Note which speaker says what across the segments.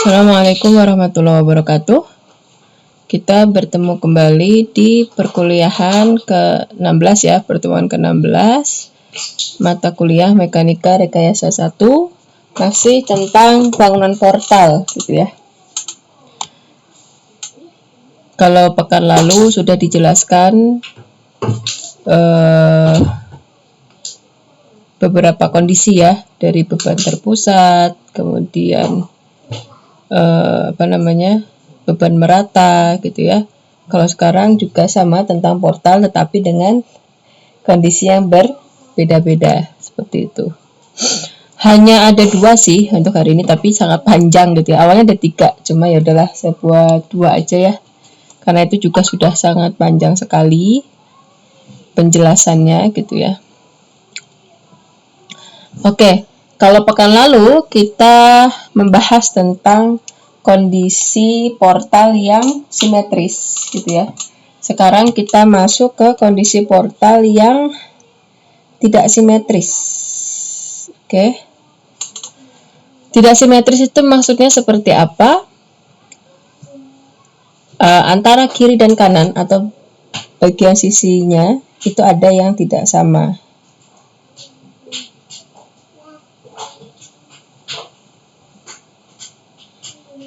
Speaker 1: Assalamualaikum warahmatullahi wabarakatuh. Kita bertemu kembali di perkuliahan ke-16 ya, pertemuan ke-16 mata kuliah Mekanika Rekayasa 1, masih tentang bangunan portal gitu ya. Kalau pekan lalu sudah dijelaskan beberapa kondisi ya, dari beban terpusat, kemudian beban merata gitu ya. Kalau sekarang juga sama tentang portal, tetapi dengan kondisi yang berbeda-beda seperti itu. Hanya ada 2 sih untuk hari ini, tapi sangat panjang gitu ya. Awalnya ada 3, cuma ya udahlah saya buat 2 aja ya, karena itu juga sudah sangat panjang sekali penjelasannya gitu ya. Oke. Kalau pekan lalu kita membahas tentang kondisi portal yang simetris gitu ya. Sekarang kita masuk ke kondisi portal yang tidak simetris. Oke. Tidak simetris itu maksudnya seperti apa? Antara kiri dan kanan atau bagian sisinya itu ada yang tidak sama.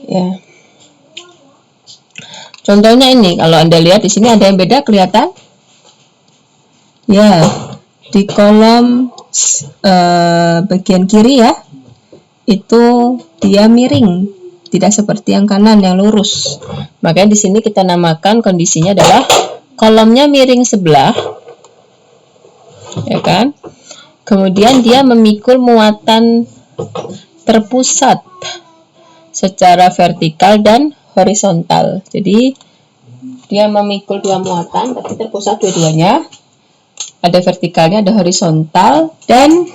Speaker 1: Ya. Contohnya ini, kalau Anda lihat di sini ada yang beda, kelihatan? Ya, di kolom bagian kiri ya, itu dia miring, tidak seperti yang kanan yang lurus. Makanya di sini kita namakan kondisinya adalah kolomnya miring sebelah, ya kan? Kemudian dia memikul muatan terpusat secara vertikal dan horizontal. Jadi dia memikul 2 muatan tapi terpusat dua-duanya. Ada vertikalnya, ada horizontal, dan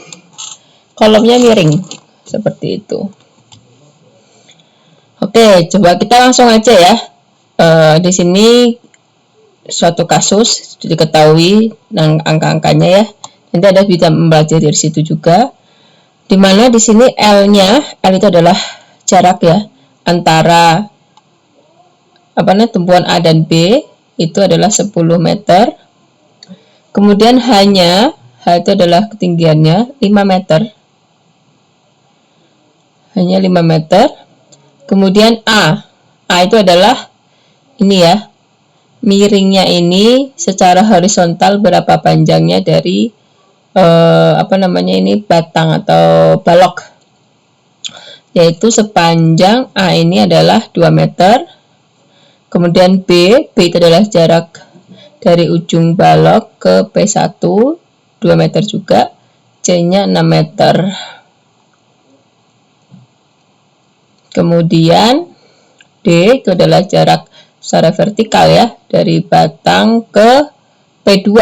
Speaker 1: kolomnya miring seperti itu. Oke, coba kita langsung aja ya. Di sini suatu kasus diketahui angka-angkanya ya. Nanti Anda bisa membaca dari situ juga. Dimana di sini L itu adalah jarak ya antara tumpuan A dan B, itu adalah 10 meter. Kemudian H itu adalah ketinggiannya 5 meter. Hanya 5 meter. Kemudian A itu adalah ini ya, miringnya ini secara horizontal berapa panjangnya dari batang atau balok, yaitu sepanjang A ini adalah 2 meter. Kemudian B itu adalah jarak dari ujung balok ke P1 2 meter juga, C-nya 6 meter. Kemudian D itu adalah jarak secara vertikal ya, dari batang ke P2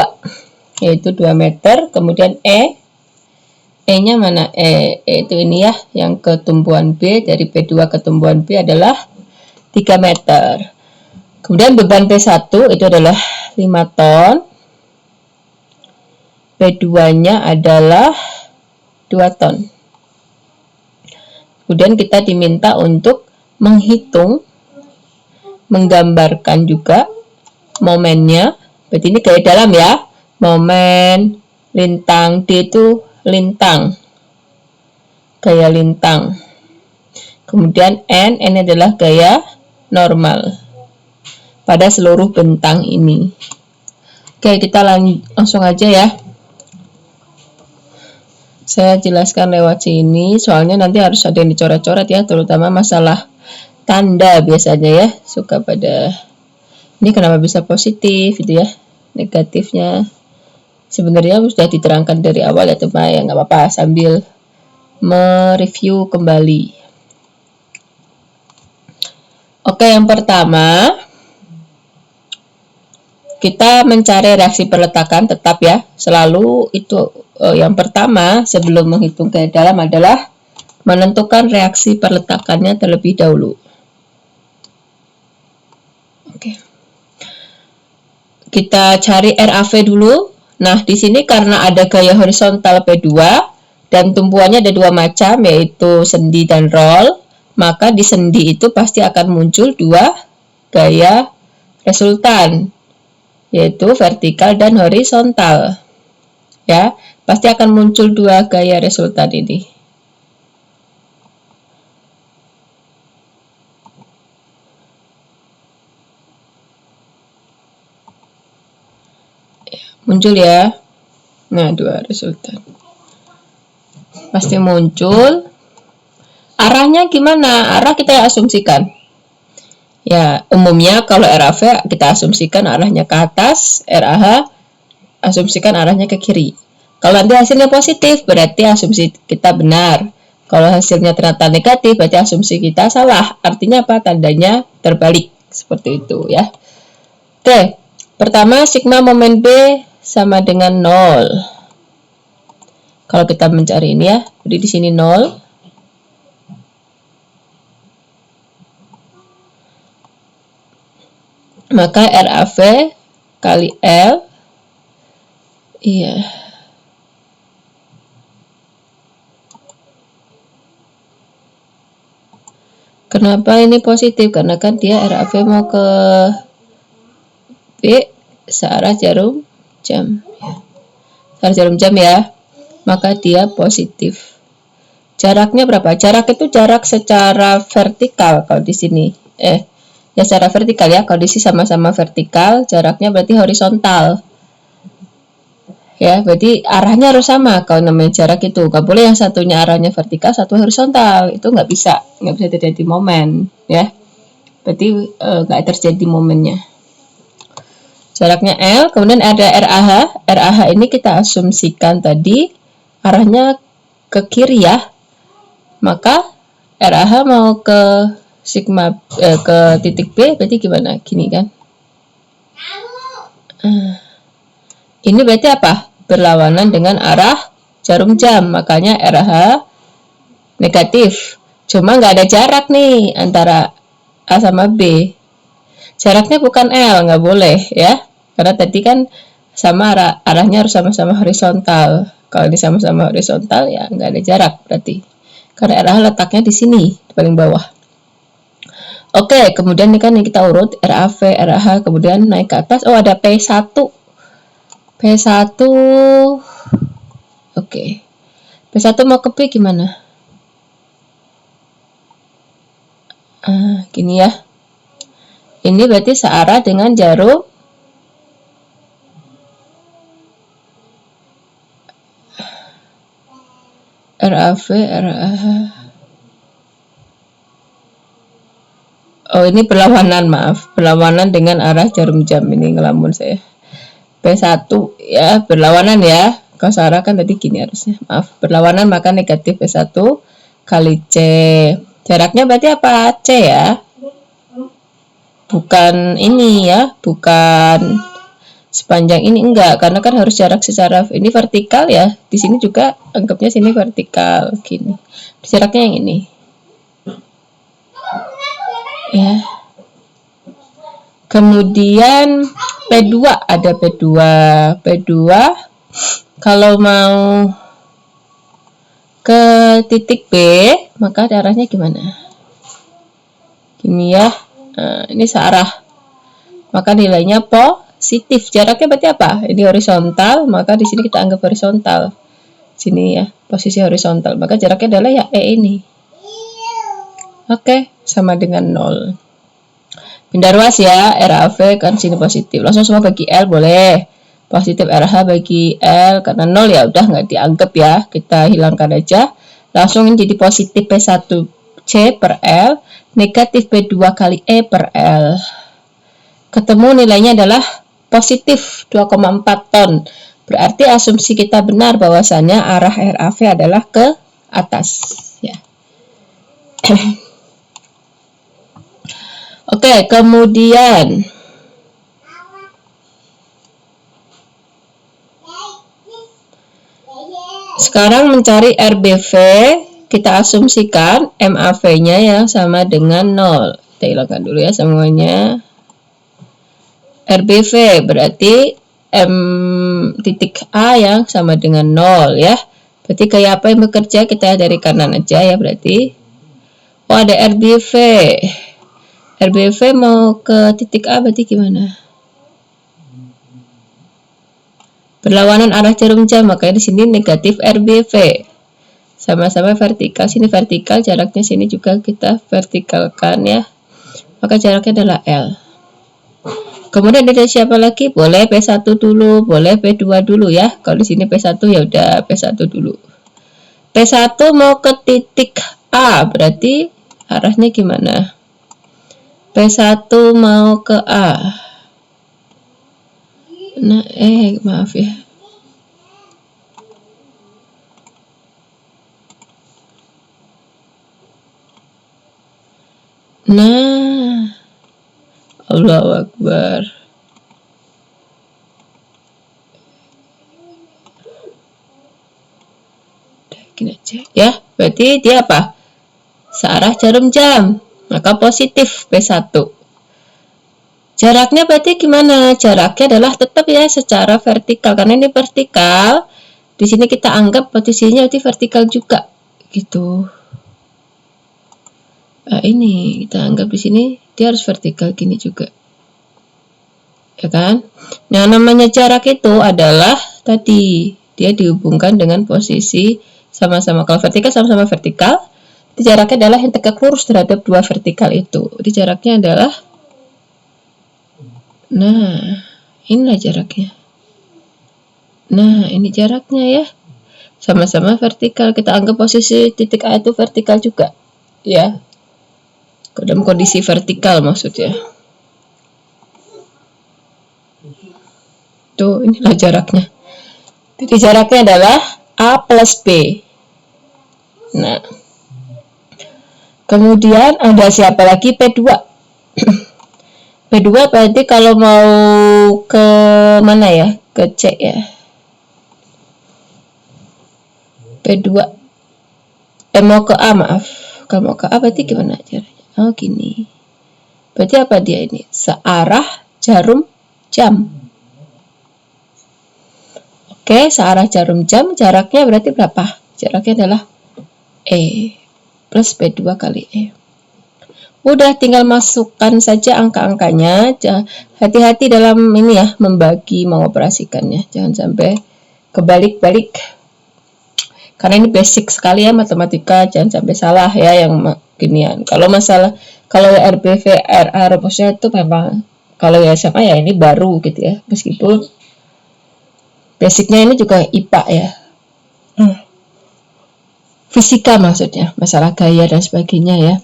Speaker 1: yaitu 2 meter. Kemudian E-nya mana? E itu ini ya, yang ke tumbuhan B, dari P2 ke tumbuhan B adalah 3 meter. Kemudian beban P1 itu adalah 5 ton. P2-nya adalah 2 ton. Kemudian kita diminta untuk menggambarkan juga momennya. Berarti ini gaya dalam ya. Momen, lintang, D itu lintang, gaya lintang. Kemudian N adalah gaya normal pada seluruh bentang ini. Oke, kita langsung aja ya. Saya jelaskan lewat sini, soalnya nanti harus ada yang dicoret-coret ya, terutama masalah tanda biasanya ya, suka pada ini kenapa bisa positif gitu ya, negatifnya. Sebenarnya sudah diterangkan dari awal ya, cuma ya nggak apa-apa sambil mereview kembali. Oke, yang pertama kita mencari reaksi perletakan, tetap ya, selalu itu yang pertama sebelum menghitung gaya dalam adalah menentukan reaksi perletakannya terlebih dahulu. Oke. Kita cari RAV dulu. Nah, di sini karena ada gaya horizontal P2 dan tumpuannya ada 2 macam, yaitu sendi dan roll. maka di sendi itu pasti akan muncul dua gaya resultan, yaitu vertikal dan horizontal. Ya, pasti akan muncul dua gaya resultan ini. Muncul ya. Nah, dua resultan. Pasti muncul. Arahnya gimana? Arah kita asumsikan. Ya, umumnya kalau RAV kita asumsikan arahnya ke atas, RAH asumsikan arahnya ke kiri. Kalau nanti hasilnya positif, berarti asumsi kita benar. Kalau hasilnya ternyata negatif, berarti asumsi kita salah. Artinya apa? Tandanya terbalik. Seperti itu ya. Oke, pertama sigma momen B sama dengan 0. Kalau kita mencari ini ya, jadi di sini 0. Maka RAV kali L, iya. Kenapa ini positif? Karena kan dia RAV mau ke B searah jarum jam. Searah jarum jam ya. Maka dia positif. Jaraknya berapa? Jarak itu jarak secara vertikal kalau di sini. Ya secara vertikal ya, kalau di sini sama-sama vertikal, jaraknya berarti horizontal. Ya, berarti arahnya harus sama kalau namanya jarak itu. Nggak boleh yang satunya arahnya vertikal, satu horizontal. Itu nggak bisa terjadi momen. Ya, berarti nggak terjadi momennya. Jaraknya L, kemudian ada RAH. RAH ini kita asumsikan tadi arahnya ke kiri ya. Maka RAH mau ke sigma ke titik B, berarti gimana? Gini kan? Ini berarti apa? Berlawanan dengan arah jarum jam, makanya RAH negatif. Cuma nggak ada jarak nih antara A sama B. Jaraknya bukan L, nggak boleh ya. Karena tadi kan sama arahnya harus sama-sama horizontal. Kalau ini sama-sama horizontal ya nggak ada jarak berarti. Karena RAH letaknya di sini, di paling bawah. Oke, kemudian ini kan kita urut RAV, RAH, kemudian naik ke atas. Oh, ada P1. P1. Oke. P1 mau ke P gimana? Gini ya. Ini berarti searah dengan jarum RAV, RAH. Oh, ini berlawanan, maaf. Berlawanan dengan arah jarum jam. Ini ngelamun saya. P1 ya, berlawanan ya. Kalau searah kan tadi gini harusnya. Maaf, berlawanan maka negatif P1 kali C. Jaraknya berarti apa? C ya. Bukan ini ya, bukan sepanjang ini, enggak. Karena kan harus jarak secara ini vertikal ya. Di sini juga anggapnya sini vertikal gini. Jaraknya yang ini. Ya. Kemudian P2, ada P2. P2 kalau mau ke titik B, maka arahnya gimana? Gini ya. Nah, ini searah. Maka nilainya positif. Jaraknya berarti apa? Ini horizontal, maka di sini kita anggap horizontal. Sini ya, posisi horizontal. Maka jaraknya adalah ya E ini. Oke, sama dengan 0. Pindah ruas ya, RAV kan sini positif. Langsung semua bagi L boleh. Positif RH bagi L, karena 0 ya udah nggak dianggap ya. Kita hilangkan aja. Langsung ini jadi positif P1C per L, negatif P2 kali E per L. Ketemu nilainya adalah positif 2,4 ton. Berarti asumsi kita benar bahwasannya arah RAV adalah ke atas. Ya. Oke, kemudian sekarang mencari RBV, kita asumsikan MAV-nya yang sama dengan 0. Kita hilangkan dulu ya semuanya. RBV berarti M titik A yang sama dengan 0 ya. Berarti kayak apa yang bekerja, kita dari kanan aja ya berarti. Oh, ada RBV. RBV mau ke titik A berarti gimana? Berlawanan arah jarum jam, makanya di sini negatif RBV. Sama-sama vertikal, sini vertikal, jaraknya sini juga kita vertikalkan ya. Maka jaraknya adalah L. Kemudian ada siapa lagi? Boleh P1 dulu, boleh P2 dulu ya. Kalau di sini P1 ya udah P1 dulu. P1 mau ke titik A, berarti arahnya gimana? P1 mau ke A. Nah, maaf ya. Nah, Allahu Akbar. Gini aja ya, berarti dia apa? Searah jarum jam, maka positif P1. Jaraknya berarti gimana? Jaraknya adalah tetap ya secara vertikal, karena ini vertikal. Di sini kita anggap posisinya itu vertikal juga, gitu. Nah, ini kita anggap di sini dia harus vertikal gini juga, ya kan? Nah, namanya jarak itu adalah tadi dia dihubungkan dengan posisi sama-sama. Kalau vertikal sama-sama vertikal, jaraknya adalah yang tegak lurus terhadap dua vertikal itu. Jadi jaraknya adalah, nah, inilah jaraknya. Nah, ini jaraknya ya. Sama-sama vertikal. Kita anggap posisi titik A itu vertikal juga, ya. Dalam kondisi vertikal maksudnya. Tuh, inilah jaraknya. Jadi jaraknya adalah A plus B. Nah, kemudian ada siapa lagi? P2. P2 berarti kalau mau ke mana ya? Ke C ya. P2. Mau ke A, maaf. Kalau mau ke A berarti gimana caranya? Oh, gini. Berarti apa dia ini? Searah jarum jam. Oke, searah jarum jam, jaraknya berarti berapa? Jaraknya adalah E plus P2 kali E. Udah, tinggal masukkan saja angka-angkanya. Hati-hati dalam ini ya, membagi, mengoperasikannya. Jangan sampai kebalik-balik. Karena ini basic sekali ya matematika, jangan sampai salah ya yang ginian. Kalau masalah, kalau RBV, RA, rumusnya itu memang, kalau ya sama ya ini baru gitu ya. Meskipun basicnya ini juga IPA ya. Fisika maksudnya, masalah gaya dan sebagainya ya.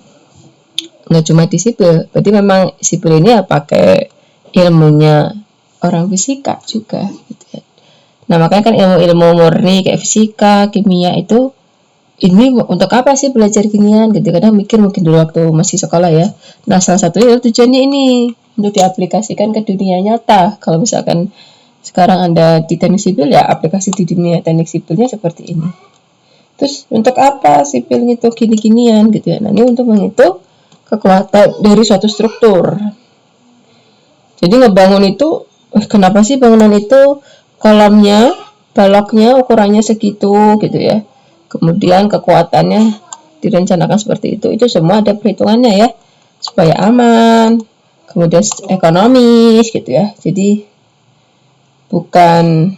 Speaker 1: Nggak cuma di sipil, berarti memang sipil ini ya pakai ilmunya orang fisika juga gitu ya. Nah, makanya kan ilmu murni kayak fisika, kimia itu ini untuk apa sih belajar ginian gitu. Kadang mikir mungkin dulu waktu masih sekolah ya. Nah, salah satunya tujuannya ini untuk diaplikasikan ke dunia nyata. Kalau misalkan sekarang Anda di teknik sipil ya aplikasi di dunia teknik sipilnya seperti ini. Terus untuk apa sipilnya itu gini-ginian gitu ya. Nah, ini untuk menghitung kekuatan dari suatu struktur. Jadi ngebangun itu, kenapa sih bangunan itu kolomnya, baloknya ukurannya segitu gitu ya. Kemudian kekuatannya direncanakan seperti itu semua ada perhitungannya ya, supaya aman, kemudian ekonomis gitu ya. Jadi bukan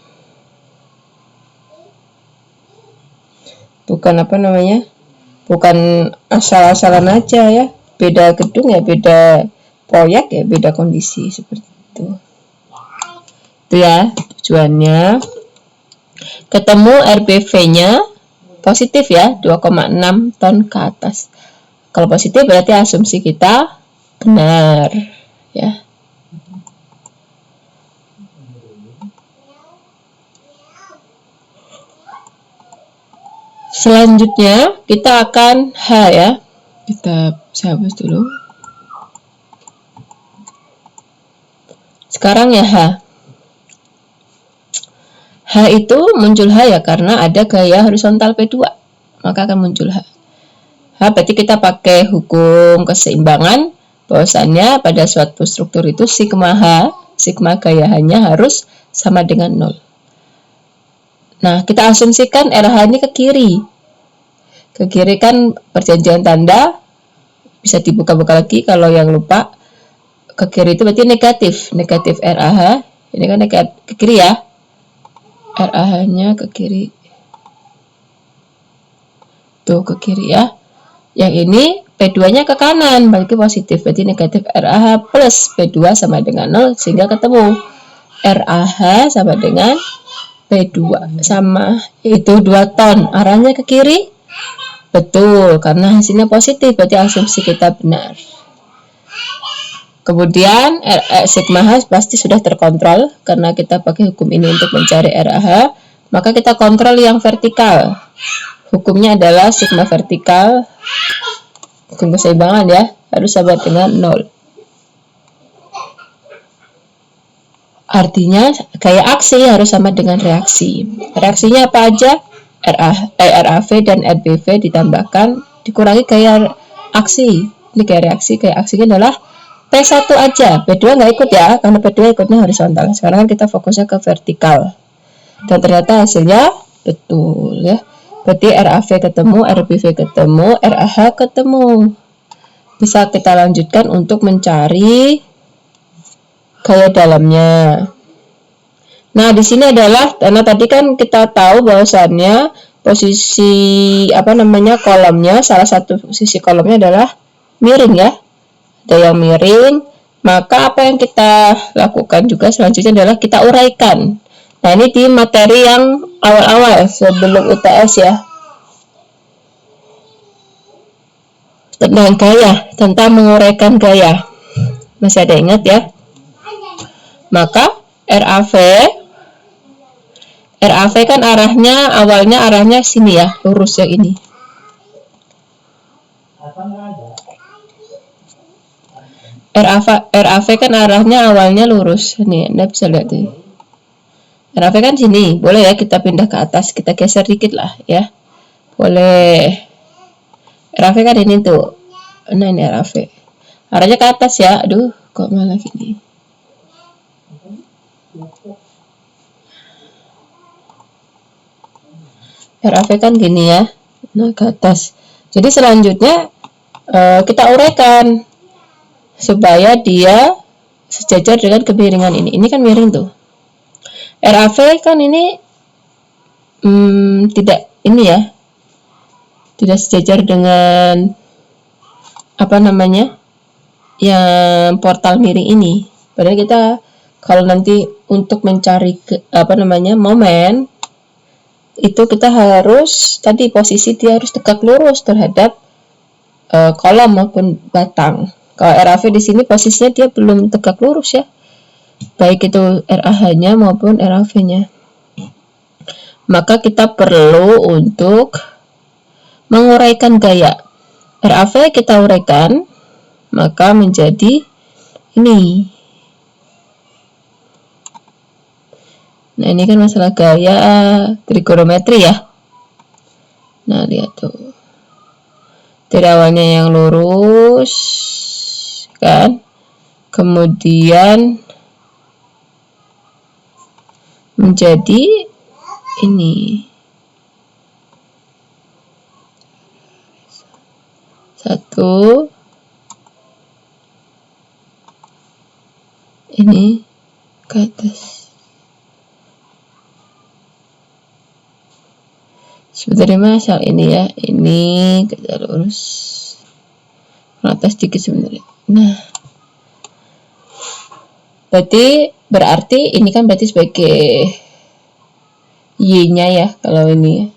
Speaker 1: apa namanya, bukan asal-asalan aja ya. Beda gedung ya beda proyek ya beda kondisi seperti itu. Itu ya tujuannya. Ketemu RBV-nya positif ya, 2,6 ton ke atas. Kalau positif berarti asumsi kita benar ya. Selanjutnya kita akan H ya. Kita hapus dulu. Sekarang ya H. H itu muncul H ya karena ada gaya horizontal P2. Maka akan muncul H. H berarti kita pakai hukum keseimbangan. Bahwasannya pada suatu struktur itu sigma H, sigma gaya H-nya harus sama dengan 0. Nah, kita asumsikan RH ini ke kiri. Ke kiri kan perjanjian tanda bisa dibuka-buka lagi kalau yang lupa. Ke kiri itu berarti negatif RAH, ini kan negatif ke kiri ya, RAH nya ke kiri tuh, ke kiri ya. Yang ini P2 nya ke kanan, berarti positif, berarti negatif RAH plus P2 sama dengan 0, sehingga ketemu RAH sama dengan P2 sama itu 2 ton, arahnya ke kiri. Betul, karena hasilnya positif, berarti asumsi kita benar. Kemudian sigma H pasti sudah terkontrol karena kita pakai hukum ini untuk mencari RAH, maka kita kontrol yang vertikal. Hukumnya adalah sigma vertikal, hukum keseimbangan ya, harus sama dengan 0. Artinya gaya aksi harus sama dengan reaksi. Reaksinya apa aja? RAV dan RBV ditambahkan dikurangi gaya aksi. Ini gaya reaksi, gaya aksinya adalah P1 aja, P2 nggak ikut ya, karena P2 ikutnya horizontal. Sekarang kan kita fokusnya ke vertikal. Dan ternyata hasilnya betul ya. Berarti RAV ketemu, RBV ketemu, RAH ketemu. Bisa kita lanjutkan untuk mencari gaya dalamnya. Nah, di sini adalah, karena tadi kan kita tahu bahwasannya posisi kolomnya, salah satu sisi kolomnya adalah miring ya. Ada yang miring, maka apa yang kita lakukan juga selanjutnya adalah kita uraikan. Nah, ini di materi yang awal-awal sebelum UTS ya, tentang gaya, tentang menguraikan gaya. Masih ada ingat ya? Maka RAV kan awalnya arahnya sini ya, lurus ya ini. RAV kan arahnya awalnya lurus. Nih, Anda bisa lihat nih. RAV kan sini. Boleh ya kita pindah ke atas, kita geser dikit lah ya. Boleh. RAV kan ini tuh. Nah, ini RAV. Arahnya ke atas ya. Aduh, kok malah gini. RAV kan gini ya. Nah, ke atas. Jadi selanjutnya kita uraikan supaya dia sejajar dengan kemiringan ini. Ini kan miring tuh. RAV kan ini tidak ini ya, tidak sejajar dengan yang portal miring ini. Padahal kita kalau nanti untuk mencari momen itu kita harus tadi posisi dia harus tegak lurus terhadap kolom maupun batang. Kalau RAV di sini posisinya dia belum tegak lurus ya, baik itu RAH-nya maupun RAV-nya. Maka kita perlu untuk menguraikan gaya. RAV kita uraikan, maka menjadi ini. Nah, ini kan masalah gaya trigonometri ya. Nah, lihat tuh. Dari awalnya yang lurus kan, kemudian menjadi ini satu, ini ke atas. Sebenarnya masal ini ya, ini kita lurus ke atas dikit sebenarnya. Nah, berarti ini kan berarti sebagai Y-nya ya, kalau ini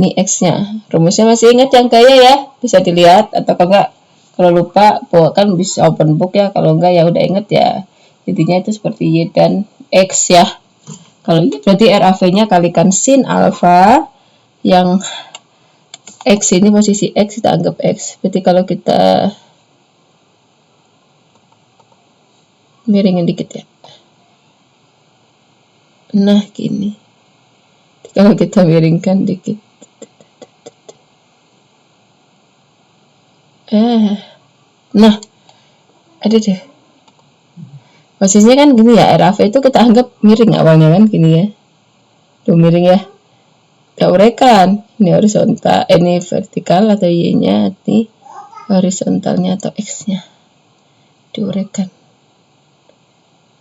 Speaker 1: X-nya. Rumusnya masih ingat yang gaya ya? Bisa dilihat, atau enggak kalau lupa kan bisa open book ya, kalau enggak ya udah inget ya. Intinya itu seperti Y dan X ya. Kalau Y berarti RAV-nya kalikan sin alfa, yang X ini posisi X kita anggap X. Berarti kalau kita miringin dikit ya. Nah, gini. Kalau kita miringkan dikit. Nah, ada deh. Posisinya kan gini ya, RAV itu kita anggap miring awalnya kan gini ya. Tuh miring ya. Kita uraikan. Ini horizontal, ini vertikal atau Y-nya nih. horizontalnya atau X-nya diuraikan,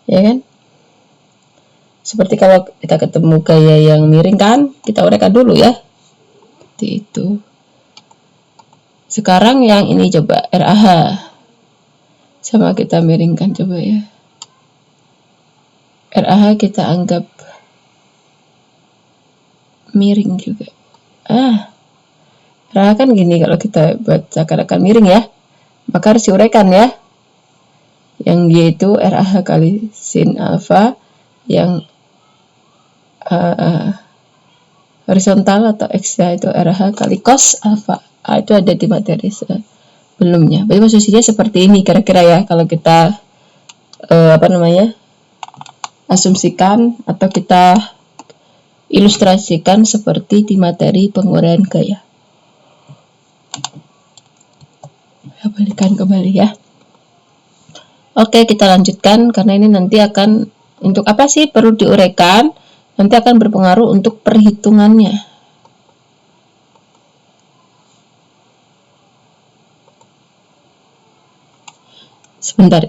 Speaker 1: ya kan? Seperti kalau kita ketemu gaya yang miring kan, kita uraikan dulu ya, seperti itu. Sekarang yang ini coba RAH, sama kita miringkan coba ya. RAH kita anggap miring juga. RAH kan gini, kalau kita buat seakan-akan miring ya, maka harus diuraikan ya. Yang Y itu RAH kali sin alfa, yang horizontal atau X ya itu RAH kali cos alfa. Itu ada di materi sebelumnya. Jadi posisinya seperti ini kira-kira ya, kalau kita asumsikan atau kita ilustrasikan seperti di materi penguraian gaya. Balikan kembali ya. Oke, kita lanjutkan karena ini nanti akan untuk apa sih perlu diuraikan, nanti akan berpengaruh untuk perhitungannya. Sebentar.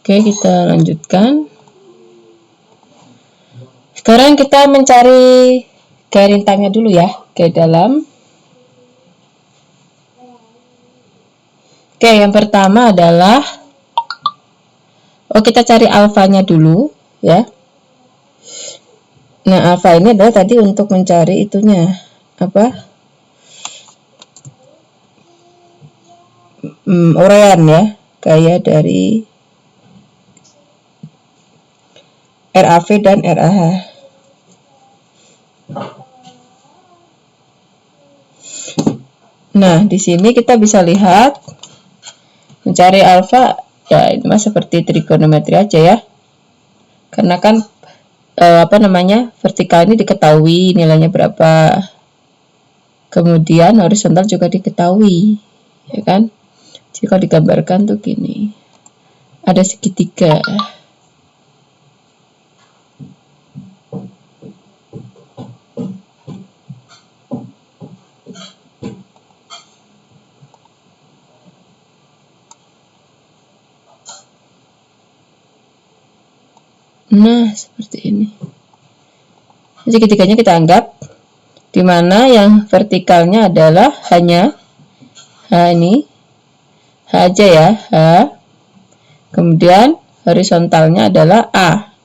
Speaker 1: Oke, kita lanjutkan. Sekarang kita mencari gaya rintangnya dulu ya, ke dalam. Oke, yang pertama adalah kita cari alfanya dulu ya. Nah, alfa ini adalah tadi untuk mencari itunya uraian ya, gaya dari RAV dan RAH. Nah, di sini kita bisa lihat mencari alfa ya, ini mah seperti trigonometri aja ya. Karena kan vertikal ini diketahui nilainya berapa. Kemudian horizontal juga diketahui, ya kan? Jika digambarkan tuh gini. Ada segitiga. Nah, seperti ini. Segitiganya kita anggap di mana yang vertikalnya adalah hanya ini H aja ya, H. Kemudian horizontalnya adalah A.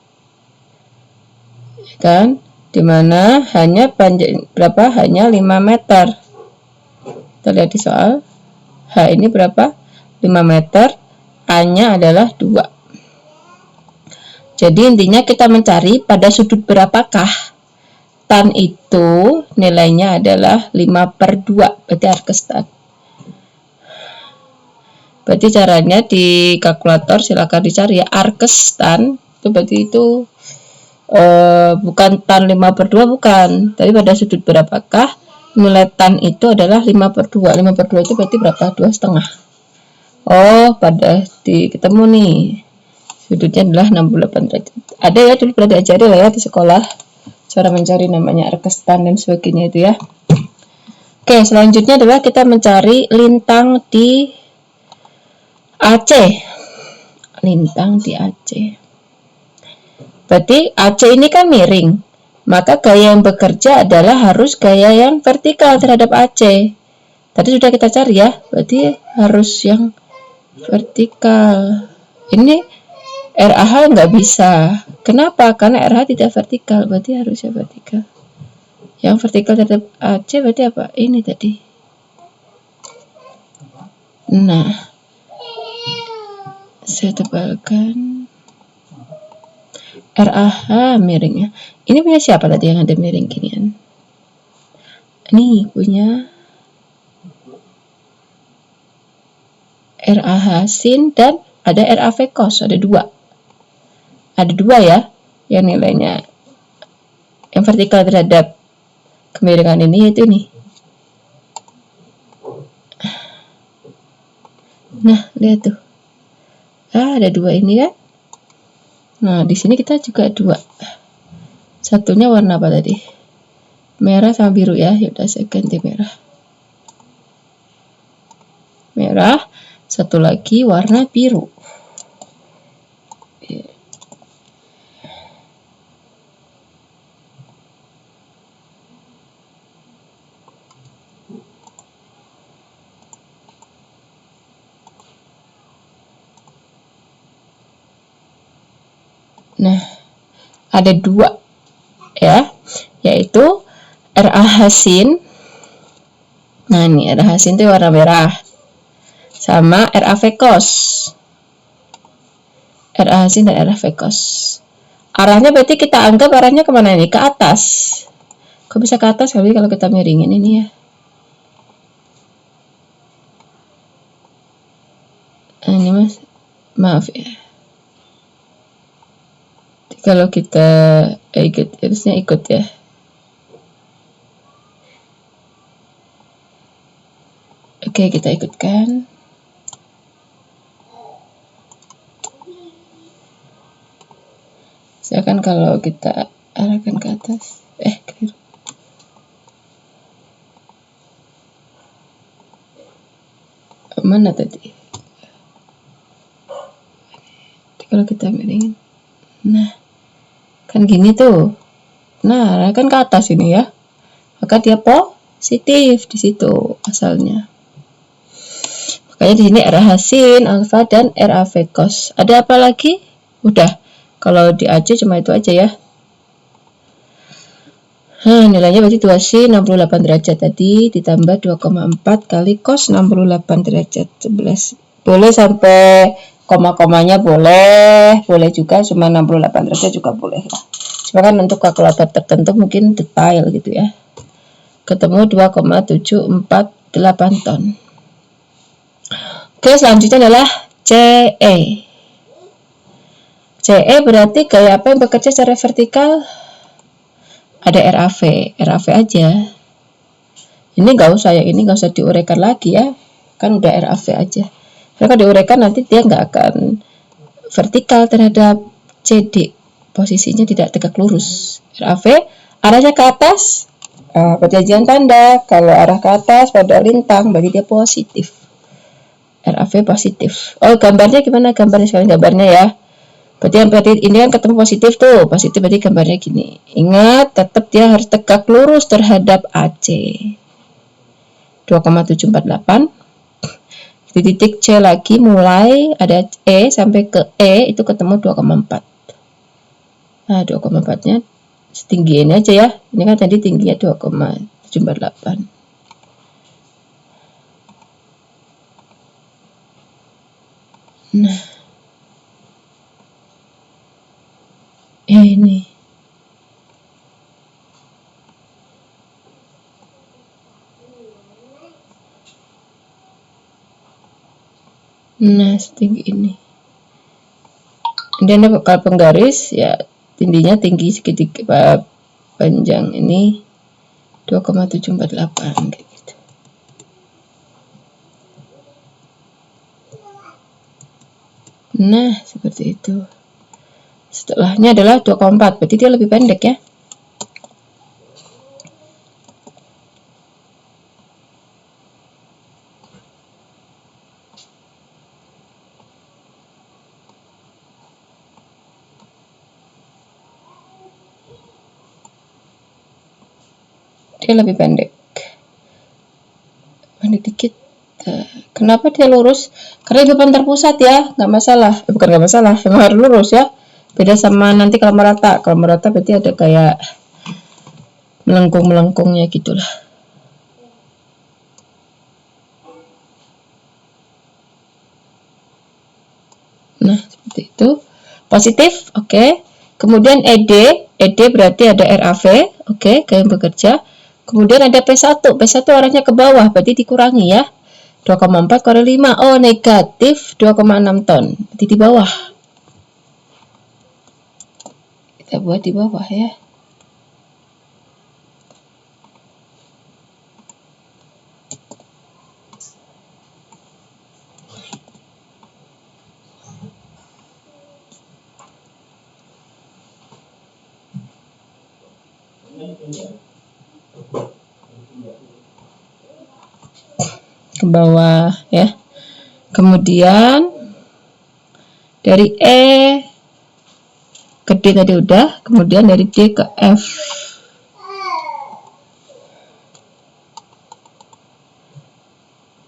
Speaker 1: Kan? Di mana hanya panjang berapa? Hanya 5 meter. Kita lihat di soal. H ini berapa? 5 meter. A-nya adalah 2. Jadi intinya kita mencari pada sudut berapakah tan itu nilainya adalah 5/2, berarti arkes tan. Berarti caranya di kalkulator silakan dicari ya, arkes tan itu berarti itu bukan tan 5/2, bukan, tapi pada sudut berapakah nilai tan itu adalah 5/2. 5/2 itu berarti berapa? 2,5. Pada ketemu nih sudutnya adalah 68 derajat. Ada ya, dulu pernah diajari lah ya di sekolah cara mencari namanya arkes tan dan sebagainya itu ya. Oke, selanjutnya adalah kita mencari lintang di AC. Lintang di AC. Berarti AC ini kan miring. Maka gaya yang bekerja adalah harus gaya yang vertikal terhadap AC. Tadi sudah kita cari ya. Berarti harus yang vertikal. Ini RAH nggak bisa. Kenapa? Karena RAH tidak vertikal. Berarti harusnya vertikal. Yang vertikal terhadap AC berarti apa? Ini tadi. Nah, saya tebalkan RAH miringnya. Ini punya siapa tadi yang ada miring ginian? Ini punya RAH sin dan ada RAV cos, ada 2. Ada 2 ya, yang nilainya yang vertikal terhadap kemiringan ini yaitu ini. Nah, lihat tuh. Ada 2 ini kan. Nah, di sini kita juga dua. Satunya warna apa tadi? Merah sama biru ya. Yaudah saya ganti merah. Merah. Satu lagi warna biru. Nah, ada dua ya, yaitu RA Hasin. Nah, ini RA Hasin itu warna merah. Sama RA Vekos. RA Hasin dan RA Vekos. Arahnya berarti kita anggap arahnya kemana nih? Ke atas. Kok bisa ke atas kali kalau kita miringin ini ya? Ini mas, maaf ya. Kalau kita ikut, harusnya ikut ya. Oke, kita ikutkan. Misalkan kalau kita arahkan ke atas, keliru. Mana tadi? Kalau kita miringin, nah kan gini tuh. Nah, arahkan ke atas ini ya. Maka dia positif di situ asalnya. Makanya di sini RA Hasin, alfa dan RA Vekos. Ada apa lagi? Udah. Kalau di AC cuma itu aja ya. Nah, nilainya berarti 2sin 68 derajat tadi ditambah 2,4 kali cos 68 derajat 11. Boleh sampai koma-komanya boleh juga cuma 68 derajat juga boleh ya. Cuma kan untuk kalkulator tertentu mungkin detail gitu ya. Ketemu 2,748 ton. Oke, selanjutnya adalah CE. CE berarti gaya apa yang bekerja secara vertikal? Ada RAV aja. Ini nggak usah ya, ini nggak usah diuraikan lagi ya, kan udah RAV aja. Kalau diuraikan nanti dia nggak akan vertikal terhadap CD, posisinya tidak tegak lurus. RAV arahnya ke atas, perjanjian tanda. Kalau arah ke atas pada lintang berarti dia positif. RAV positif. Oh, gambarnya gimana? Gambarnya sekalian gambarnya ya. Berarti ini kan ketemu positif tuh. Positif berarti gambarnya gini. Ingat, tetap dia harus tegak lurus terhadap AC. 2,748. Di titik C lagi mulai ada E sampai ke E itu ketemu 2,4. Nah, 2,4-nya setinggi ini aja ya. Ini kan tadi tingginya 2,748. Nah, ini. Nah, setinggi ini. Dan kalau penggaris ya tingginya tinggi segitiga panjang ini 2,748 gitu. Nah, seperti itu. Setelahnya adalah 2,4, berarti dia lebih pendek ya. Dia lebih pendek dikit. Kenapa dia lurus? Karena di depan terpusat ya, nggak masalah. Bukan nggak masalah, memang harus lurus ya. Beda sama nanti kalau merata. Kalau merata berarti ada kayak melengkung-melengkungnya gitulah. Nah, seperti itu. Positif, oke. Kemudian ED berarti ada RAV, oke, gaya bekerja. Kemudian ada P1 arahnya ke bawah, berarti dikurangi ya. 2,4 kali 5, oh negatif 2,6 ton, berarti di bawah. Kita buat di bawah ya. ke bawah ya. Kemudian dari E ke D tadi udah, kemudian dari D ke F.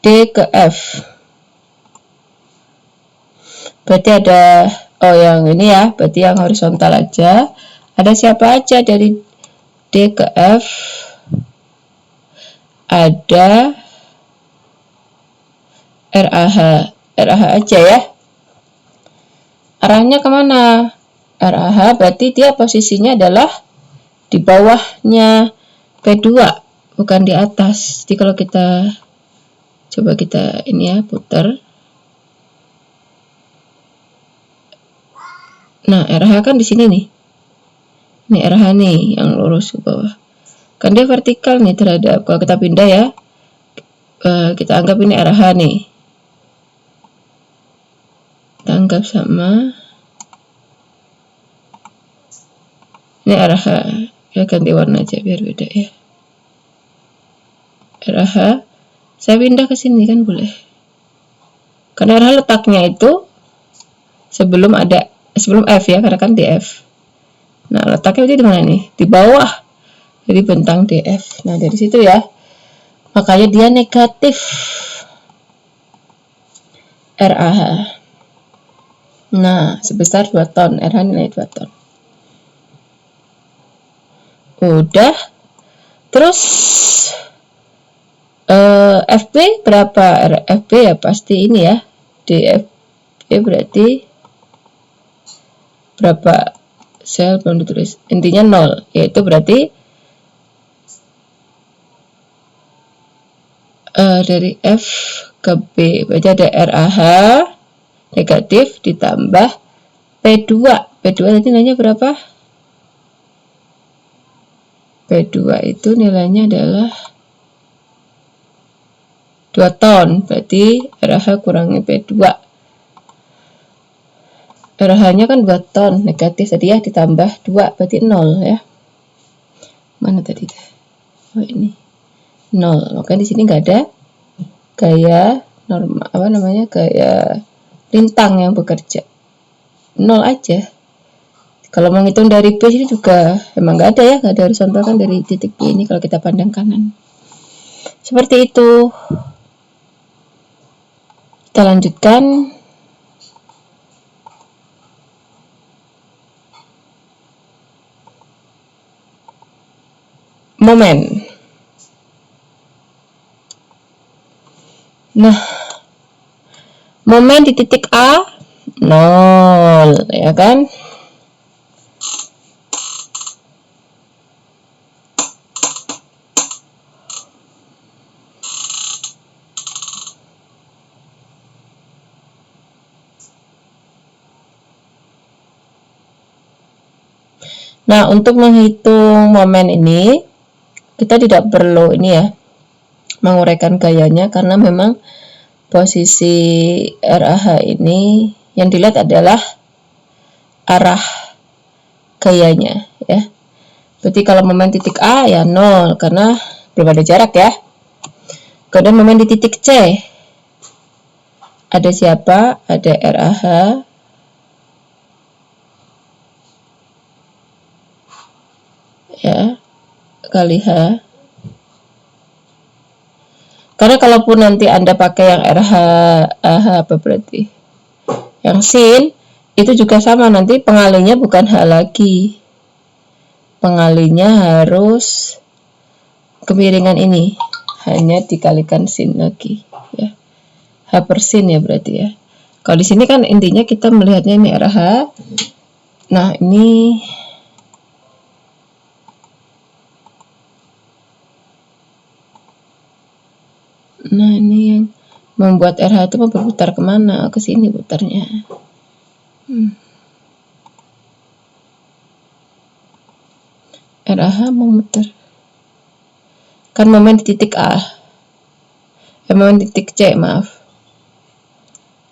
Speaker 1: D ke F. Berarti ada, oh yang ini ya, berarti yang horizontal aja. Ada siapa aja dari D ke F? Ada RAH. RAH aja ya. Arahnya kemana? RAH berarti dia posisinya adalah di bawahnya P2, bukan di atas. Jadi kalau kita coba kita ini ya, putar. Nah, RH kan di sini nih. Ini RH nih yang lurus ke bawah. Kan dia vertikal nih terhadap, kalau kita pindah ya, kita anggap ini RH nih. Kita anggap sama ini RH. Ya ganti warna aja biar beda ya. RH. Saya pindah ke sini kan boleh. Karena RH letaknya itu sebelum F ya, karena kan DF. Nah, letaknya itu di mana nih? Di bawah. Jadi bentang DF. Nah, dari situ ya. Makanya dia negatif RAH. Nah, sebesar 2 ton. RH nilai 2 ton. Udah. Terus FB berapa? FB ya pasti ini ya. DFB berarti berapa? Sel belum ditulis. Intinya 0. Yaitu berarti dari F ke B. Berarti ada RAH negatif ditambah P2. P2 tadi nilainya berapa? P2 itu nilainya adalah 2 ton. Berarti RH kurangi P2. RH-nya kan 2 ton. Negatif tadi ya, ditambah 2. Berarti 0 ya. Mana tadi? Oh ini. 0. Makanya di sini nggak ada gaya normal, apa namanya, gaya lintang yang bekerja. 0 aja. Kalau menghitung dari B ini juga emang nggak ada ya, nggak ada horizontal kan dari titik B ini kalau kita pandang kanan. Seperti itu. Kita lanjutkan. Momen. Nah, momen di titik A 0 ya kan? Nah, untuk menghitung momen ini kita tidak perlu ini ya, menguraikan gayanya karena memang posisi RAH ini yang dilihat adalah arah gayanya ya. Berarti kalau momen titik A ya 0 karena belum ada jarak ya. Kemudian momen di titik C ada siapa? Ada RAH ya kali H. Karena kalaupun nanti Anda pakai yang RH apa berarti? Yang sin itu juga sama, nanti pengalinya bukan H lagi. Pengalinya harus kemiringan ini. Hanya dikalikan sin lagi ya. H per sin ya berarti ya. Kalau di sini kan intinya kita melihatnya ini RH. Nah, ini yang membuat RH itu berputar kemana? Ke sini putarnya. RH memutar. Kan momen di titik A. Momen di titik C, maaf.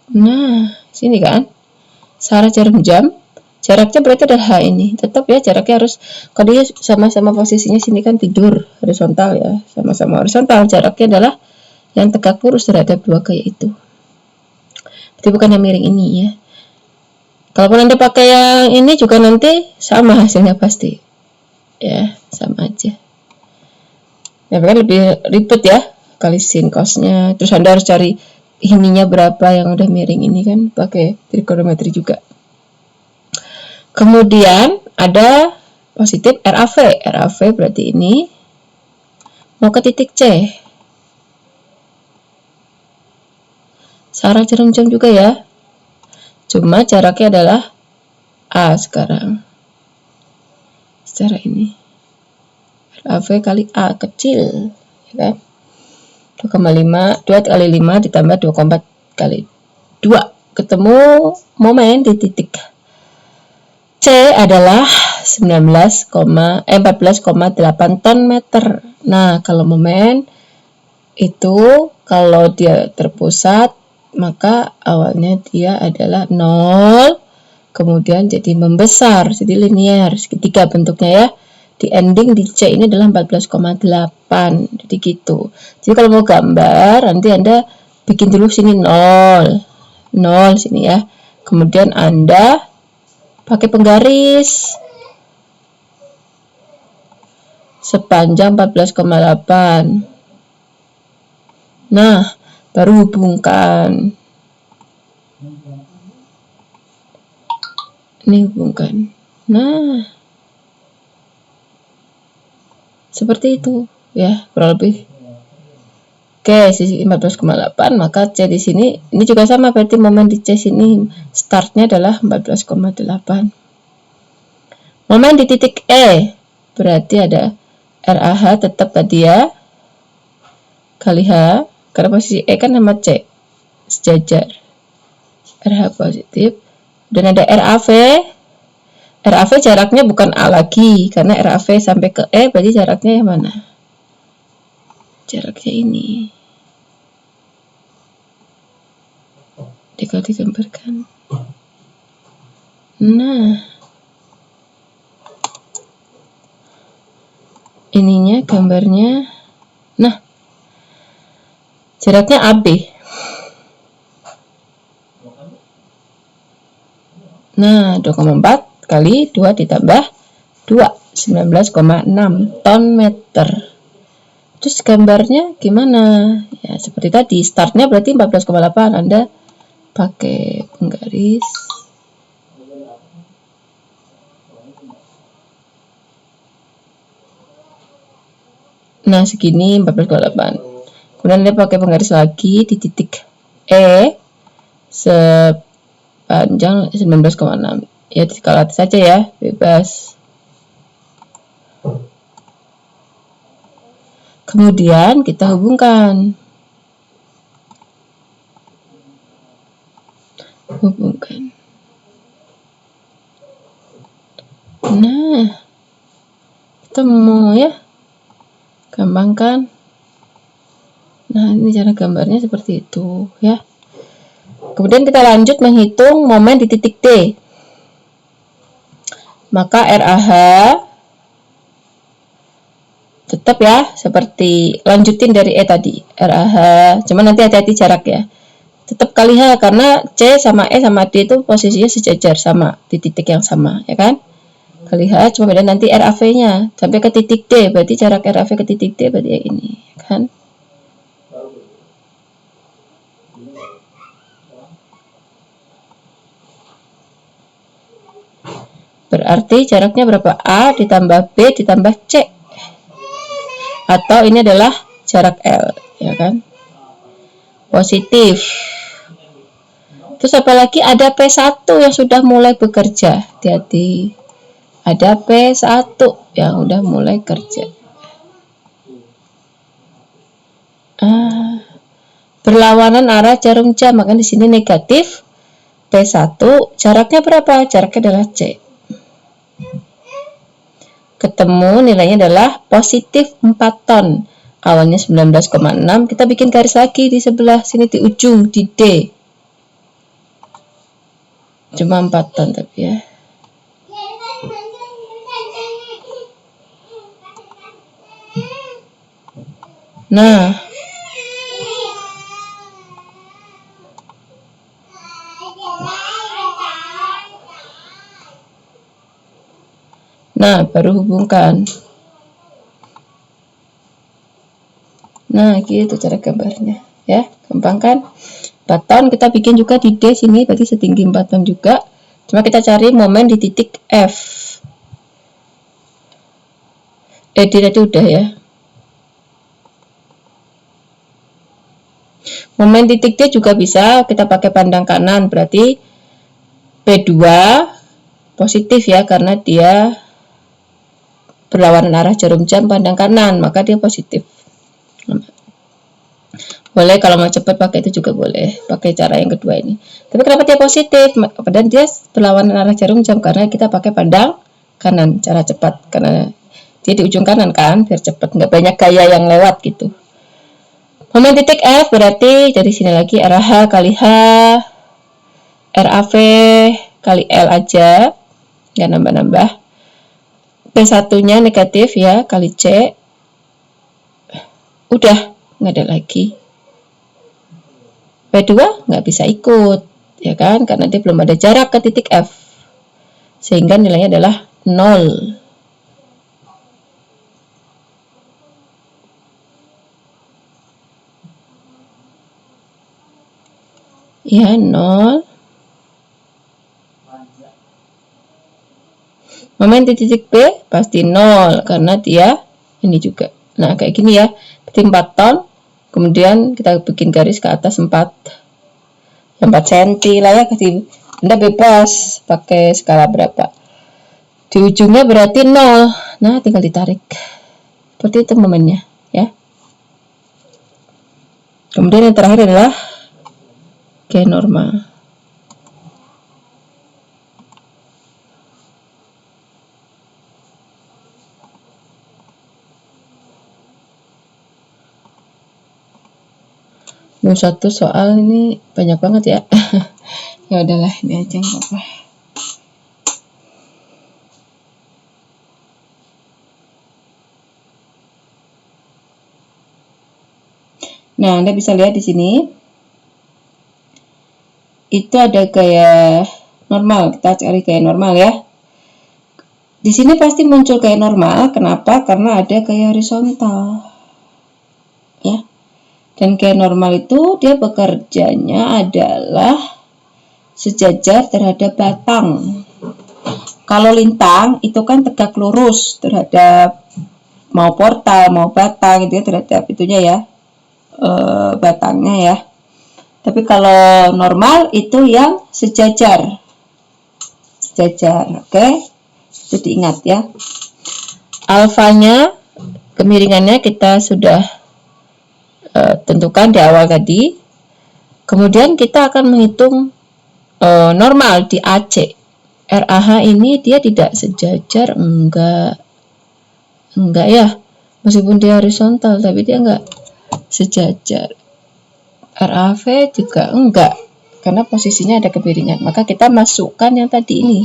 Speaker 1: Nah, sini kan. Searah jarum jam Jaraknya berarti adalah H ini. Tetap ya jaraknya harus, kalau dia sama-sama posisinya sini kan tidur horizontal ya, sama-sama horizontal, jaraknya adalah yang tegak lurus terhadap dua gaya itu. Berarti bukan yang miring ini ya. Kalaupun Anda pakai yang ini juga nanti sama hasilnya pasti. Ya, sama aja. Ya kan lebih ribet ya, kali sin cosnya. Terus Anda harus cari ininya berapa yang udah miring ini kan, pakai trigonometri juga. Kemudian ada positif RAV. RAV berarti ini mau ke titik C. Searah jarum jam juga ya. Cuma jaraknya adalah A sekarang. Secara ini. RAV kali A kecil. Ya kan? 2,5. 2 kali 5 ditambah 2,4 kali 2. Ketemu momen di titik C adalah 14,8 ton meter. Nah, kalau momen itu kalau dia terpusat, maka awalnya dia adalah 0, kemudian jadi membesar, jadi linear, segitiga bentuknya ya. Di ending di C ini adalah 14,8, jadi gitu. Jadi kalau mau gambar, nanti Anda bikin dulu sini 0 sini ya. Kemudian Anda pakai penggaris sepanjang 14,8. Nah, baru hubungkan. Ini hubungkan. Nah, seperti itu ya, kurang lebih. Oke, sisi 14,8, maka C di sini ini juga sama, berarti momen di C sini startnya adalah 14,8. Momen di titik E berarti ada RAH tetap tadi ya, kali H, karena posisi E kan sama C sejajar. RH positif, dan ada RAV. RAV jaraknya bukan A lagi, karena RAV sampai ke E berarti jaraknya yang mana? Jaraknya ini. Jadi kalau digambarkan, nah ininya gambarnya, nah jaraknya AB. Nah, 2,4 kali 2 ditambah 2, 19,6 ton meter. Terus gambarnya gimana? Ya, seperti tadi, startnya berarti 14,8. Anda pakai penggaris. Nah, segini 14,8. Kemudian Anda pakai penggaris lagi di titik E sepanjang 19,6. Ya, skala saja ya, bebas. Kemudian kita hubungkan. Nah, ketemu ya. Gampang kan? Nah, ini cara gambarnya seperti itu ya. Kemudian kita lanjut menghitung momen di titik D. Maka RAH tetap ya, seperti lanjutin dari E tadi. RAH, cuman nanti hati-hati jarak ya. Tetap kali H, karena C sama E sama D itu posisinya sejajar, sama di titik yang sama, ya kan? Kali H, cuma beda nanti RAV-nya sampai ke titik D, berarti jarak RAV ke titik D berarti yang ini, kan? Berarti jaraknya berapa? A ditambah B ditambah C. Atau ini adalah jarak L, ya kan? Positif. Terus apalagi ada P1 yang sudah mulai bekerja. Hati-hati. Ada P1 yang udah mulai kerja. Berlawanan arah jarum jam, maka di sini negatif. P1 jaraknya berapa? Jaraknya adalah C. Ketemu nilainya adalah positif 4 ton. Awalnya 19,6, kita bikin garis lagi di sebelah sini di ujung di D. Cuma 4 ton tapi ya. Nah, baru hubungkan. Nah, gitu cara gambarnya ya, gampang kan? 4 ton kita bikin juga di D sini, berarti setinggi 4 ton juga. Cuma kita cari momen di titik F. D itu udah ya. Momen titik D juga bisa kita pakai pandang kanan, berarti P2 positif ya, karena dia berlawanan arah jarum jam pandang kanan, maka dia positif. Boleh kalau mau cepat pakai itu juga boleh, pakai cara yang kedua ini. Tapi kenapa dia positif? Padahal dia berlawanan arah jarum jam, karena kita pakai pandang kanan, cara cepat, karena dia di ujung kanan kan, biar cepat, nggak banyak gaya yang lewat gitu. Momen titik F berarti dari sini lagi RH kali H, RAV kali L aja, nggak nambah-nambah. P1 nya negatif ya, kali C, udah nggak ada lagi. P2 nggak bisa ikut ya kan, karena dia belum ada jarak ke titik F, sehingga nilainya adalah 0. Ya, 0. Momen di titik B pasti 0 karena dia ini juga. Nah, kayak gini ya. Berarti 4 ton. Kemudian kita bikin garis ke atas 4 cm lah ya. Anda bebas pakai skala berapa. Di ujungnya berarti 0. Nah, tinggal ditarik. Seperti itu momennya ya. Kemudian yang terakhir adalah G normal. Satu soal ini banyak banget ya. Ya udahlah, ini aja nggak apa-apa. Nah, Anda bisa lihat di sini. Itu ada gaya normal. Kita cari gaya normal ya. Di sini pasti muncul gaya normal. Kenapa? Karena ada gaya horizontal. Ya. Dan gaya normal itu dia bekerjanya adalah sejajar terhadap batang. Kalau lintang itu kan tegak lurus terhadap mau portal, mau batang gitu ya, terhadap itunya ya, batangnya ya. Tapi kalau normal itu yang sejajar, oke? Itu diingat ya. Alfanya, kemiringannya kita sudah tentukan di awal tadi. Kemudian kita akan menghitung normal di AC. RAH ini dia tidak sejajar, enggak ya, meskipun dia horizontal tapi dia enggak sejajar. RAV juga enggak, karena posisinya ada kemiringan. Maka kita masukkan yang tadi ini.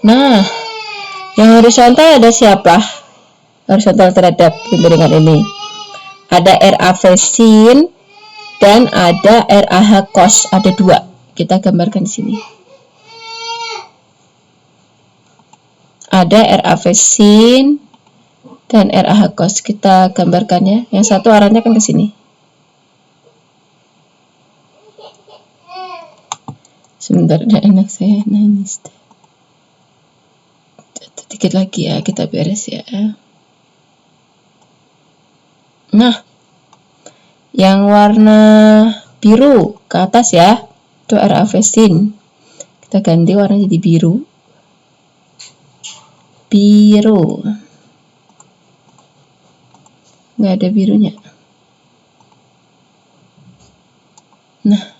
Speaker 1: Nah, yang horizontal ada siapa? Horizontal terhadap kemiringan ini ada RAV sin dan ada RAH cos, ada 2. Kita gambarkan di sini. Ada RAV sin dan RAH cos, kita gambarkannya. Yang satu arahnya kan ke sini. Sebentar, ada anak saya nangis. Sedikit lagi ya, kita beres ya. Nah, yang warna biru ke atas ya, itu RAV sin. Kita ganti warnanya jadi biru. Nggak ada birunya. Nah,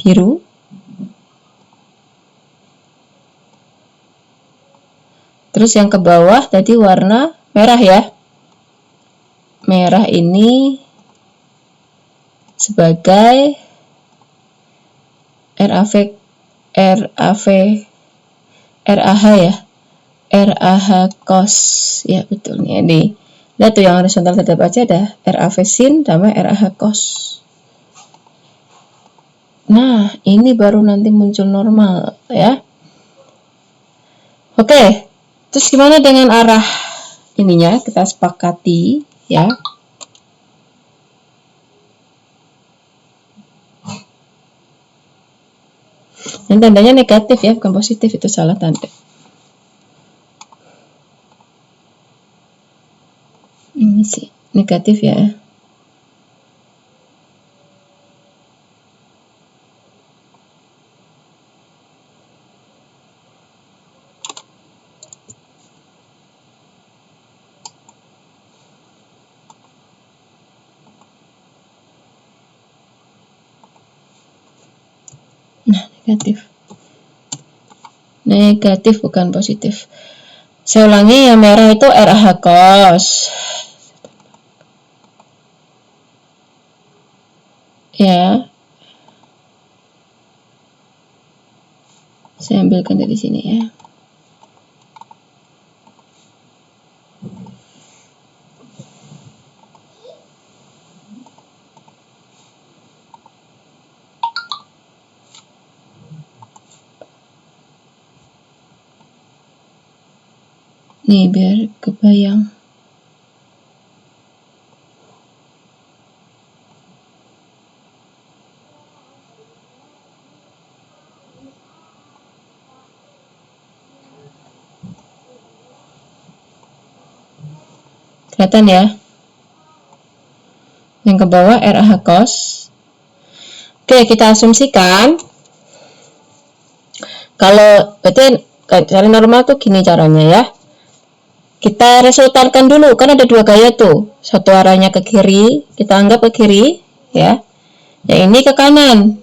Speaker 1: biru. Terus yang ke bawah tadi warna merah ya. Merah ini sebagai RAV RAH ya, RAH cos ya, betul nih. Ini lihat tuh yang horizontal terhadap aja ada RAV sin sama RAH cos. Nah, ini baru nanti muncul normal ya. Oke, terus gimana dengan arah ininya? Kita sepakati ya. Dan tandanya negatif ya, bukan positif, itu salah tanda. Ini sih negatif ya. Nah, negatif bukan positif. Saya ulangi, yang merah itu RAH cos ya. Saya ambilkan dari sini ya. Nih biar kebayang. Kelihatan ya? Yang ke bawah RAH cos. Oke, kita asumsikan kalau berarti cari normal tuh gini caranya ya. Kita resultankan dulu, kan ada dua gaya tuh. Satu arahnya ke kiri, kita anggap ke kiri ya. Yang ini ke kanan.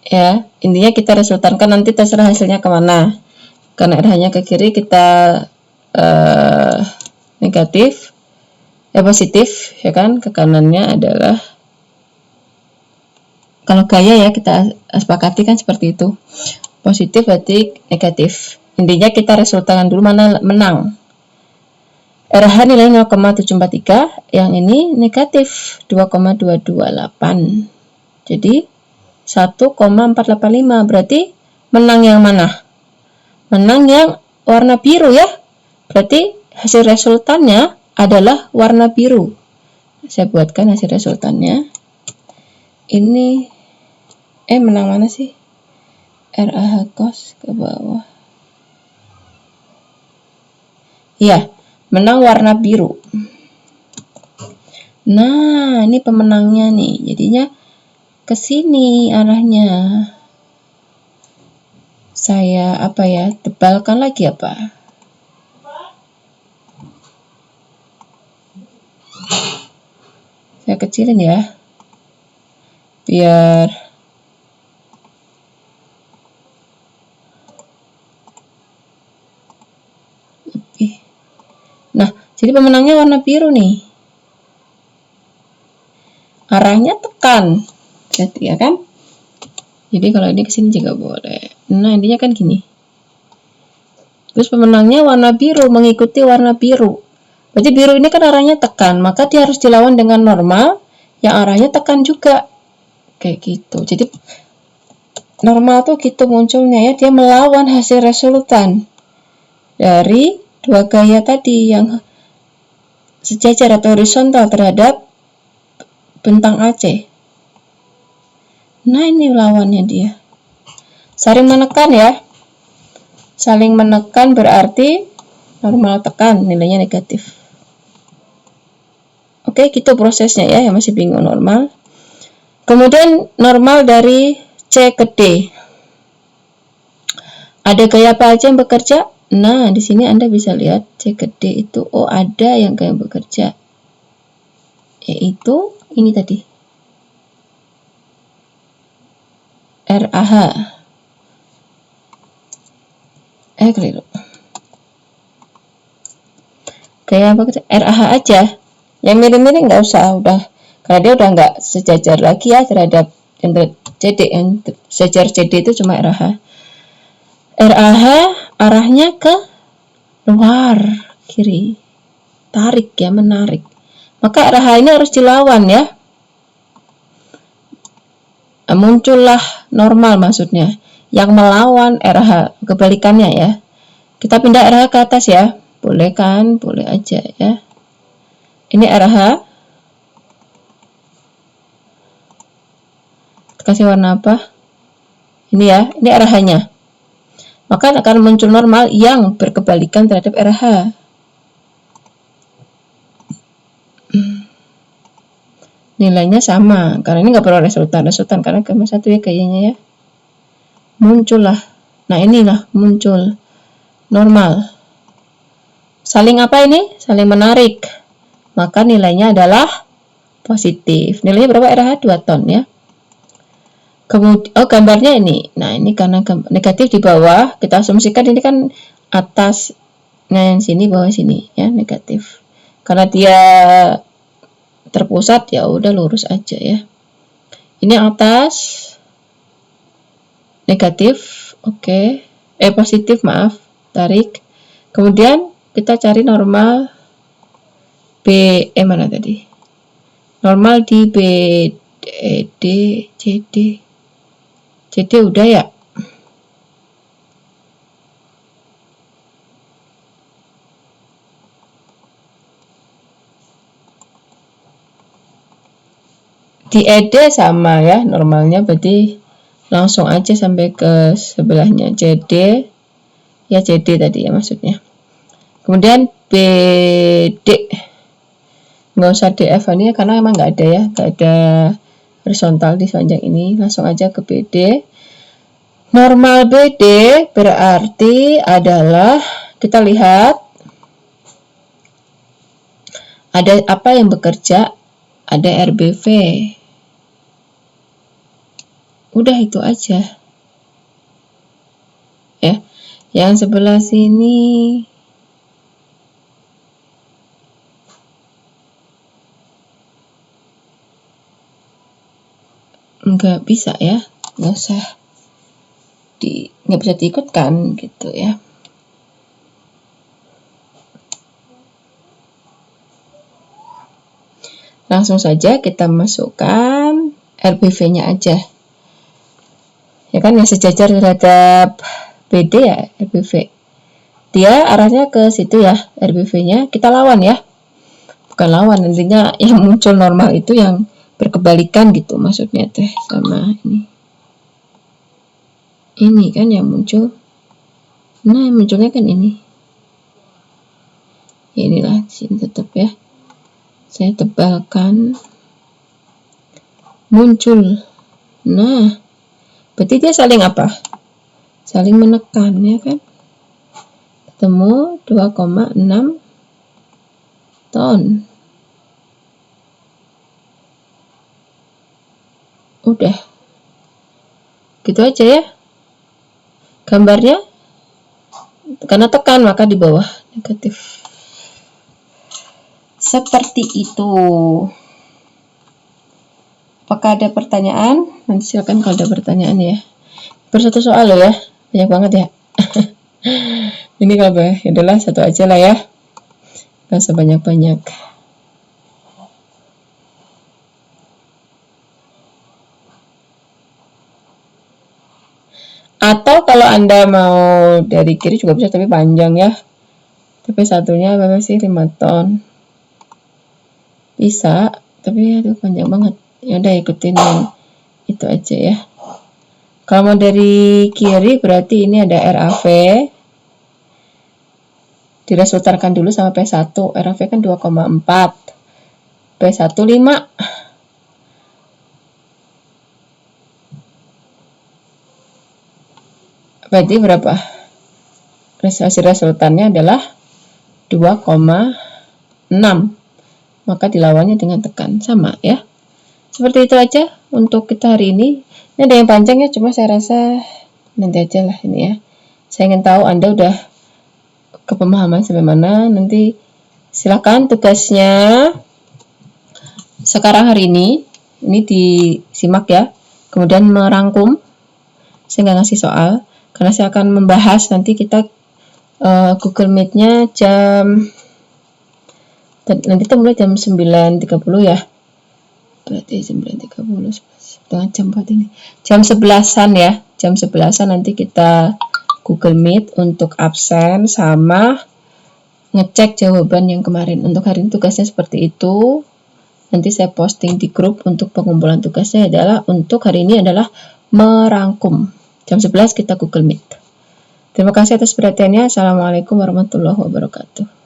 Speaker 1: Ya, intinya kita resultankan, nanti terserah hasilnya kemana. Karena arahnya ke kiri kita negatif, positif ya kan, ke kanannya adalah, kalau gaya ya kita sepakati kan seperti itu, positif berarti negatif. Intinya kita resultankan dulu mana menang. RH nilai 0,743, yang ini negatif 2,228, jadi 1,485. berarti menang yang mana? Menang yang warna biru ya, berarti hasil resultannya adalah warna biru. Saya buatkan hasil resultannya. Ini menang mana sih? RAH cos ke bawah. Iya, menang warna biru. Nah, ini pemenangnya nih. Jadinya ke sini arahnya. Saya tebalkan lagi apa? Saya kecilin ya. Biar lebih. Nah, jadi pemenangnya warna biru nih. Arahnya tekan. Jadi ya kan? Jadi kalau ini kesini juga boleh. Nah, intinya kan gini. Terus pemenangnya warna biru, mengikuti warna biru. Berarti biru ini kan arahnya tekan, maka dia harus dilawan dengan normal yang arahnya tekan juga. Kayak gitu. Jadi normal tuh gitu munculnya ya, dia melawan hasil resultan dari dua gaya tadi yang sejajar atau horizontal terhadap bentang AC. Nah, ini lawannya dia. Saling menekan ya. Saling menekan berarti normal tekan, nilainya negatif. Oke, gitu prosesnya ya, yang masih bingung normal. Kemudian normal dari C ke D. Ada gaya apa aja yang bekerja? Nah, di sini Anda bisa lihat C ke D itu, ada yang gaya bekerja. Yaitu ini tadi. RAH. Keliru. Gaya apa? RAH aja. Yang mirip-mirip nggak usah, udah, karena dia udah nggak sejajar lagi ya terhadap CD, yang sejajar CD itu cuma RAH. RAH arahnya ke luar kiri, tarik ya, menarik. Maka RAH ini harus dilawan ya. Muncullah normal, maksudnya yang melawan RAH, kebalikannya ya. Kita pindah RAH ke atas ya, boleh kan? Boleh aja ya. Ini RAH, kasih warna apa? Ini ya, ini RAH-nya. Maka akan muncul normal yang berkebalikan terhadap RAH. Nilainya sama, karena ini nggak perlu resultan karena gambar 1 ya kayaknya ya. Muncullah. Nah inilah muncul normal. Saling apa ini? Saling menarik. Maka nilainya adalah positif. Nilainya berapa RAH? 2 ton ya. Kemudian, gambarnya ini. Nah ini karena negatif di bawah, kita asumsikan ini kan atas, nah yang sini bawah sini ya, negatif. Karena dia terpusat ya udah lurus aja ya. Ini atas negatif, oke. Positif, maaf, tarik. Kemudian kita cari normal mana tadi? Normal di BD, CD udah ya. Di ED sama ya normalnya, berarti langsung aja sampai ke sebelahnya CD ya, CD tadi ya maksudnya. Kemudian BD nggak usah DF ini karena emang nggak ada ya, nggak ada horizontal di sepanjang ini, langsung aja ke BD. Normal BD berarti adalah, kita lihat ada apa yang bekerja, ada RBV. Udah itu aja ya. Yang sebelah sini nggak bisa ya, nggak bisa diikutkan gitu ya. Langsung saja kita masukkan RBV-nya aja ya kan, yang sejajar terhadap BD ya RBV. Dia arahnya ke situ ya, RBV-nya kita lawan ya, bukan lawan, nantinya yang muncul normal itu yang berkebalikan gitu maksudnya teh, sama ini kan yang muncul. Nah yang munculnya kan ini, inilah sini tetap ya, saya tebalkan, muncul. Nah berarti dia saling apa? Saling menekan ya kan, ketemu 2,6 ton. Udah gitu aja ya gambarnya, karena tekan maka di bawah negatif. Seperti itu. Apakah ada pertanyaan? Nanti silakan kalau ada pertanyaan ya. Bersatu soal loh ya, banyak banget ya. Ini kalau ya adalah satu aja lah ya, nggak usah banyak-banyak. Atau kalau Anda mau dari kiri juga bisa, tapi panjang ya. Tapi satunya berapa sih? 5 ton. Bisa, tapi itu panjang banget. Ya udah ikutin yang itu aja ya. Kalau mau dari kiri berarti ini ada RAV. Diresultankan dulu sama P1. RAV kan 2,4. P1 5. Berarti berapa? Hasil resultannya adalah 2,6. Maka dilawannya dengan tekan, sama ya. Seperti itu aja untuk kita hari ini. Ini ada yang panjang ya, cuma saya rasa nanti aja lah ini ya. Saya ingin tahu Anda udah kepemahaman sampai mana. Nanti silakan tugasnya sekarang hari ini disimak ya. kemudian merangkum. Saya nggak ngasih soal karena saya akan membahas nanti kita Google Meet-nya nanti kita mulai jam 9.30 ya. Berarti 9.30 setengah jam buat ini. Jam 11-an ya. Jam 11-an nanti kita Google Meet untuk absen sama ngecek jawaban yang kemarin. Untuk hari ini tugasnya seperti itu. Nanti saya posting di grup untuk pengumpulan tugasnya adalah untuk hari ini adalah merangkum. Jam 11 kita Google Meet. Terima kasih atas perhatiannya. Assalamualaikum warahmatullahi wabarakatuh.